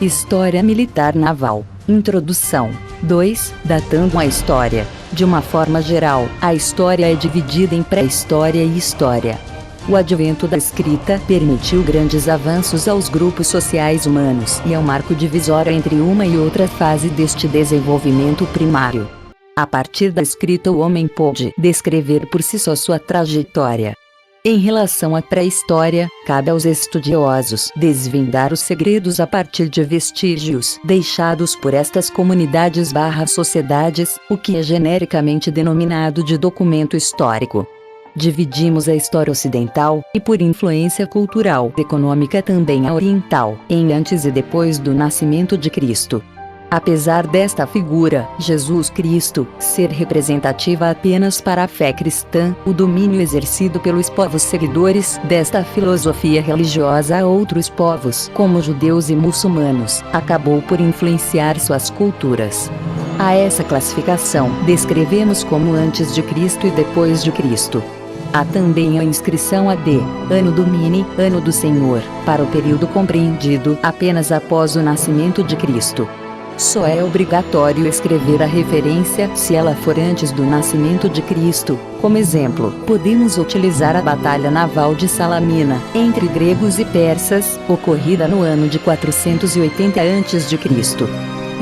História Militar Naval. Introdução. 2. Datando a história. De uma forma geral, a história é dividida em pré-história e história. O advento da escrita permitiu grandes avanços aos grupos sociais humanos e é um marco divisório entre uma e outra fase deste desenvolvimento primário. A partir da escrita, o homem pôde descrever por si só sua trajetória. Em relação à pré-história, cabe aos estudiosos desvendar os segredos a partir de vestígios deixados por estas comunidades/sociedades, o que é genericamente denominado de documento histórico. Dividimos a história ocidental, e por influência cultural e econômica também a oriental, em antes e depois do nascimento de Cristo. Apesar desta figura, Jesus Cristo, ser representativa apenas para a fé cristã, o domínio exercido pelos povos seguidores desta filosofia religiosa a outros povos, como judeus e muçulmanos, acabou por influenciar suas culturas. A essa classificação, descrevemos como antes de Cristo e depois de Cristo. Há também a inscrição AD, Ano Domini, Ano do Senhor, para o período compreendido apenas após o nascimento de Cristo. Só é obrigatório escrever a referência se ela for antes do nascimento de Cristo. Como exemplo, podemos utilizar a Batalha Naval de Salamina, entre gregos e persas, ocorrida no ano de 480 a.C.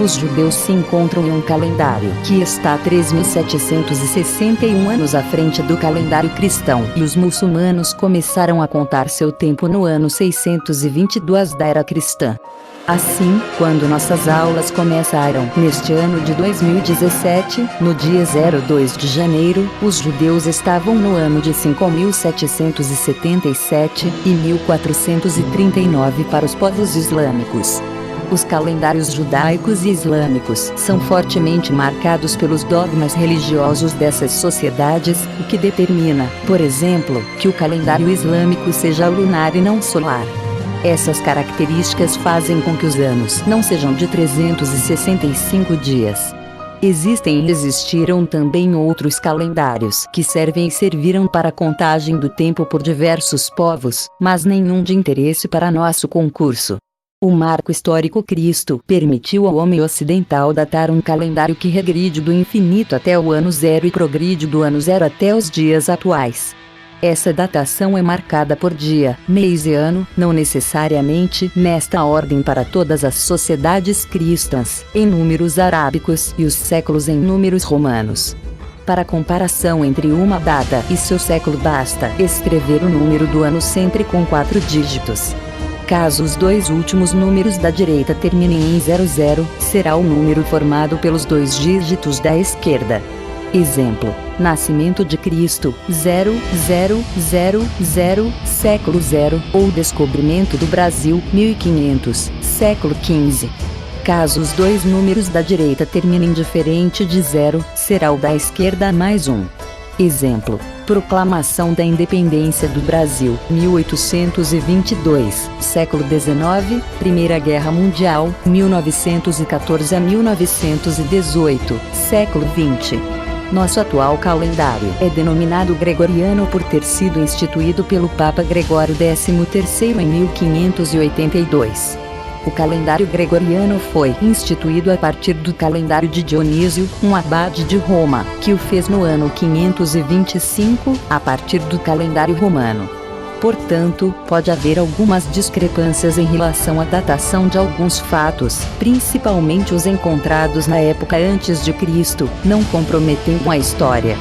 Os judeus se encontram em um calendário que está 3.761 anos à frente do calendário cristão, e os muçulmanos começaram a contar seu tempo no ano 622 da era cristã. Assim, quando nossas aulas começaram neste ano de 2017, no dia 02 de janeiro, os judeus estavam no ano de 5.777 e 1439 para os povos islâmicos. Os calendários judaicos e islâmicos são fortemente marcados pelos dogmas religiosos dessas sociedades, o que determina, por exemplo, que o calendário islâmico seja lunar e não solar. Essas características fazem com que os anos não sejam de 365 dias. Existem e existiram também outros calendários que servem e serviram para a contagem do tempo por diversos povos, mas nenhum de interesse para nosso concurso. O marco histórico Cristo permitiu ao homem ocidental datar um calendário que regride do infinito até o ano zero e progride do ano zero até os dias atuais. Essa datação é marcada por dia, mês e ano, não necessariamente nesta ordem para todas as sociedades cristãs, em números arábicos e os séculos em números romanos. Para comparação entre uma data e seu século basta escrever o número do ano sempre com 4 dígitos. Caso os dois últimos números da direita terminem em 00, será o número formado pelos 2 dígitos da esquerda. Exemplo: Nascimento de Cristo, 0000, século 0, ou Descobrimento do Brasil, 1500, século 15. Caso os dois números da direita terminem diferente de 0, será o da esquerda mais 1. Exemplo: Proclamação da Independência do Brasil, 1822, século 19, Primeira Guerra Mundial, 1914 a 1918, século 20. Nosso atual calendário é denominado Gregoriano por ter sido instituído pelo Papa Gregório XIII em 1582. O calendário gregoriano foi instituído a partir do calendário de Dionísio, um abade de Roma, que o fez no ano 525, a partir do calendário romano. Portanto, pode haver algumas discrepâncias em relação à datação de alguns fatos, principalmente os encontrados na época antes de Cristo, não comprometendo a história.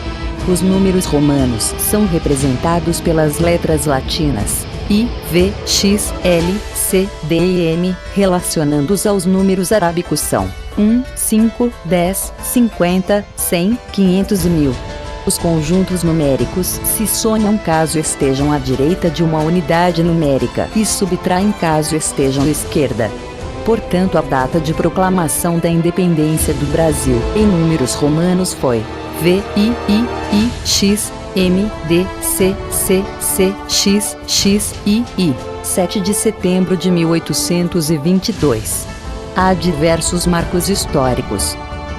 Os números romanos são representados pelas letras latinas I, V, X, L, C, D e M, relacionando-os aos números arábicos são 1, 5, 10, 50, 100, 500 e 1000. Os conjuntos numéricos se somam caso estejam à direita de uma unidade numérica e subtraem caso estejam à esquerda. Portanto, a data de proclamação da independência do Brasil em números romanos foi V, I, X, M, D, C, X, I, 7 de setembro de 1822. Há diversos marcos históricos.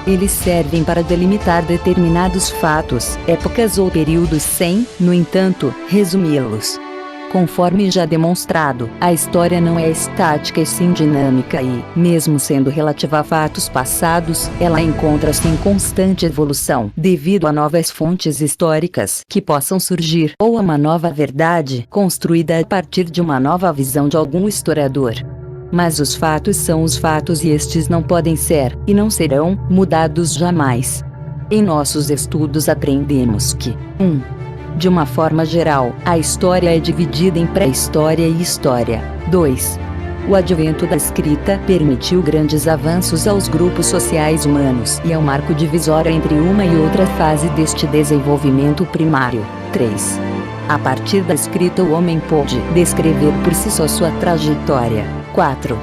Eles servem para delimitar determinados fatos, épocas ou períodos sem, no entanto, resumi-los. Conforme já demonstrado, a história não é estática e sim dinâmica e, mesmo sendo relativa a fatos passados, ela encontra-se em constante evolução, devido a novas fontes históricas que possam surgir, ou a uma nova verdade, construída a partir de uma nova visão de algum historiador. Mas os fatos são os fatos e estes não podem ser, e não serão, mudados jamais. Em nossos estudos aprendemos que, 1. De uma forma geral, a história é dividida em pré-história e história. 2. O advento da escrita permitiu grandes avanços aos grupos sociais humanos e é um marco divisório entre uma e outra fase deste desenvolvimento primário. 3. A partir da escrita o homem pôde descrever por si só sua trajetória. 4.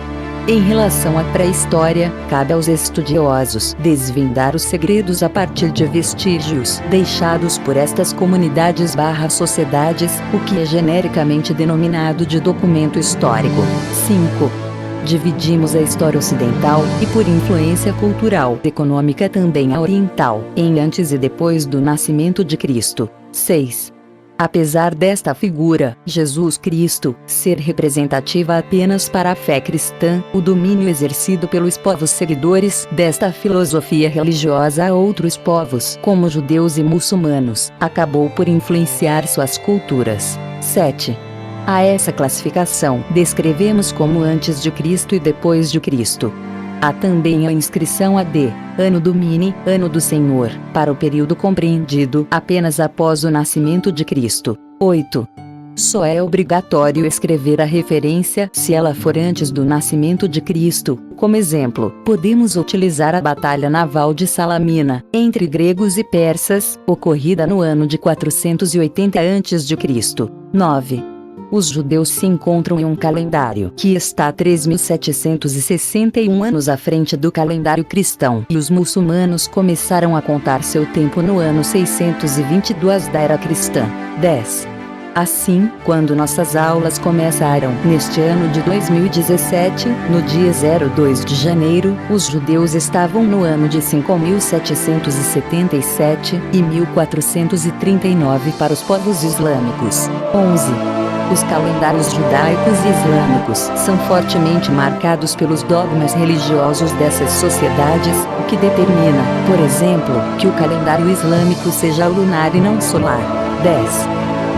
Em relação à pré-história, cabe aos estudiosos desvendar os segredos a partir de vestígios deixados por estas comunidades/sociedades, o que é genericamente denominado de documento histórico. 5. Dividimos a história ocidental, e por influência cultural e econômica também a oriental, em antes e depois do nascimento de Cristo. 6. Apesar desta figura, Jesus Cristo, ser representativa apenas para a fé cristã, o domínio exercido pelos povos seguidores desta filosofia religiosa a outros povos, como judeus e muçulmanos, acabou por influenciar suas culturas. 7. A essa classificação, descrevemos como antes de Cristo e depois de Cristo. Há também a inscrição AD, Ano Domini, Ano do Senhor, para o período compreendido apenas após o nascimento de Cristo. 8. Só é obrigatório escrever a referência se ela for antes do nascimento de Cristo. Como exemplo, podemos utilizar a Batalha Naval de Salamina, entre gregos e persas, ocorrida no ano de 480 a.C. 9. Os judeus se encontram em um calendário que está 3.761 anos à frente do calendário cristão, e os muçulmanos começaram a contar seu tempo no ano 622 da era cristã. 10. Assim, quando nossas aulas começaram neste ano de 2017, no dia 02 de janeiro, os judeus estavam no ano de 5.777 e 1.439 para os povos islâmicos. 11. Os calendários judaicos e islâmicos são fortemente marcados pelos dogmas religiosos dessas sociedades, o que determina, por exemplo, que o calendário islâmico seja lunar e não solar. 10.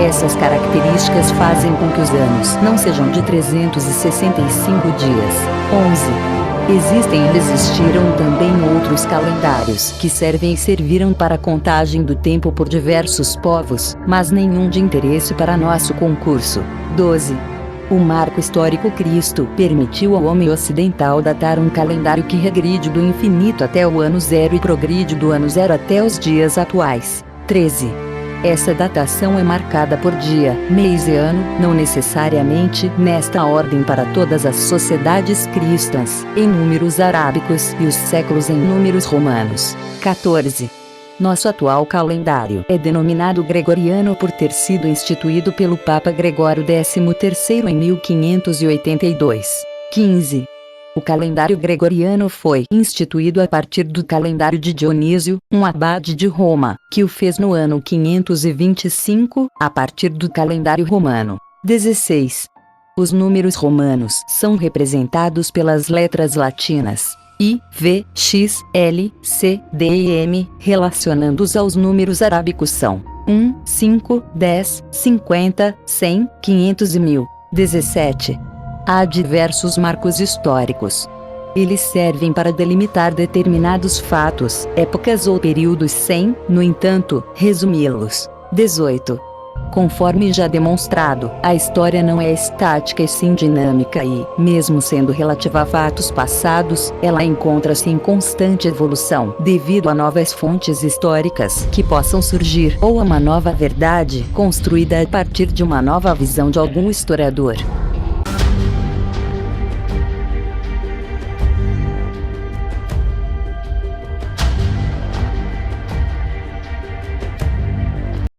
Essas características fazem com que os anos não sejam de 365 dias. 11. Existem e existiram também outros calendários que servem e serviram para a contagem do tempo por diversos povos, mas nenhum de interesse para nosso concurso. 12. O marco histórico Cristo permitiu ao homem ocidental datar um calendário que regride do infinito até o ano zero e progride do ano zero até os dias atuais. 13. Essa datação é marcada por dia, mês e ano, não necessariamente nesta ordem para todas as sociedades cristãs, em números arábicos e os séculos em números romanos. 14. Nosso atual calendário é denominado gregoriano por ter sido instituído pelo Papa Gregório XIII em 1582. 15. O calendário gregoriano foi instituído a partir do calendário de Dionísio, um abade de Roma, que o fez no ano 525, a partir do calendário romano. 16. Os números romanos são representados pelas letras latinas I, V, X, L, C, D e M, relacionando-os aos números arábicos são 1, 5, 10, 50, 100, 500 e 1000. 17. Há diversos marcos históricos. Eles servem para delimitar determinados fatos, épocas ou períodos sem, no entanto, resumi-los. 18. Conforme já demonstrado, a história não é estática e sim dinâmica e, mesmo sendo relativa a fatos passados, ela encontra-se em constante evolução, devido a novas fontes históricas que possam surgir, ou a uma nova verdade, construída a partir de uma nova visão de algum historiador.